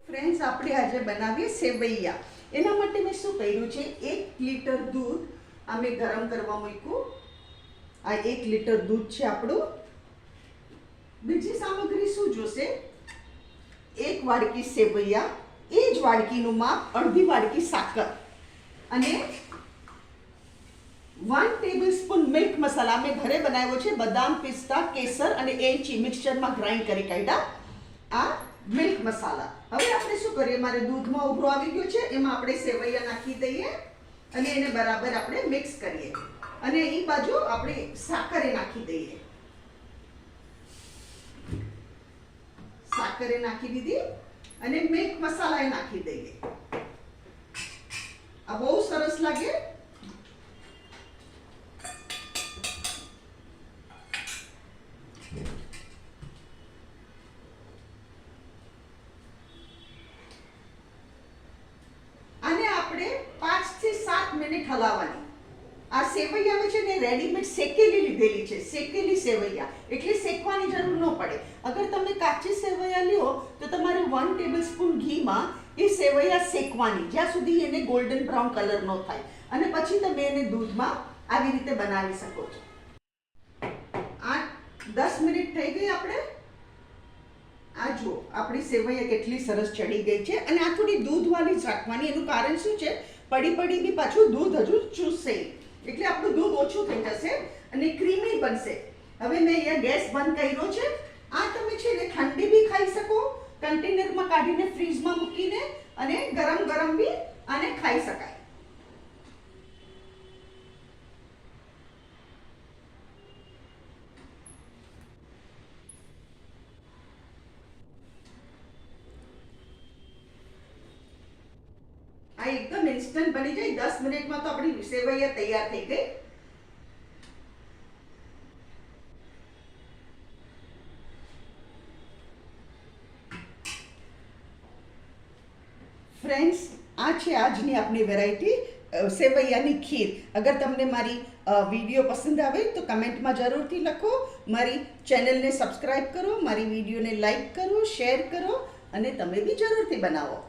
Friends, આપણે આજે બનાવીએ સેવૈયા. એના માટે મેં શું કર્યું છે, 1 લીટર દૂધ આ મેં ગરમ કરવા મૂક્યું. આ 1 લીટર દૂધ છે આપણું. બીજી સામગ્રી શું જોશે? 1 વાડકી સેવૈયા, એ જ વાડકીનું માપ, અડધી વાડકી સાકર અને 1 ટેબલસ્પૂન મિલ્ક મસાલા મેં ઘરે બનાવ્યો છે. બદામ, પિસ્તા, કેસર અને એલચી મિક્સચરમાં ગ્રાઇન્ડ કરી કાઢ્યા આ મિલ્ક મસાલા. હવે આપણે શું કરીએ, મારે દૂધમાં ઉભરો આવી ગયો છે, એમાં આપણે સેવૈયા નાખી દઈએ અને એને બરાબર આપણે મિક્સ કરીએ. અને એ બાજુ આપણે સાકરે નાખી દઈએ. સાકરે નાખી દીધી અને મિલ્ક મસાલા નાખી દઈએ. આ બહુ સરસ લાગે. આને આપણે 5 થી 7 મિનિટ હલાવવાની. આ સેવૈયા છે ને રેડીમેડ શેકેલી લીધેલી છે, શેકેલી સેવૈયા, એટલે શેકવાની જરૂર ન પડે. અગર તમે કાચી સેવૈયા લ્યો તો તમારે 1 ટેબલસ્પૂન ઘીમાં એ સેવૈયા શેકવાની, જ્યાં સુધી એને ગોલ્ડન બ્રાઉન કલર ન થાય, અને પછી તમે એને દૂધમાં આવી રીતે બનાવી શકો છો. 8-10 મિનિટ થઈ ગઈ. આપણે આ જુઓ, આપણી સેવૈયા કેટલી સરસ ચડી ગઈ છે. અને આ થોડી દૂધવાળી જ રાખવાની. એનું કારણ શું છે, પડી બી પાછું દૂધ હજુ ચૂસશે, એટલે આપણું દૂધ ઓછું થઈ જશે અને ક્રીમી બનશે. હવે મેં અહીંયા ગેસ બંધ કર્યો છે. આ તમે છે ને ઠંડી બી ખાઈ શકો, કન્ટેનરમાં કાઢીને ફ્રીજમાં મૂકીને, અને ગરમ બી આને ખાઈ શકાય. આ એકદમ ઇન્સ્ટન્ટ બની જાય. 10 મિનિટમાં તો આપણી સેવૈયા તૈયાર થઈ ગઈ. ફ્રેન્ડ્સ, આ છે આજની આપણી વેરાયટી સેવૈયાની ખીર. અગર તમને મારી વિડીયો પસંદ આવે તો કમેન્ટમાં જરૂરથી લખો. મારી ચેનલને સબસ્ક્રાઈબ કરો, મારી વિડીયોને લાઈક કરો, શેર કરો, અને તમે બી જરૂરથી બનાવો.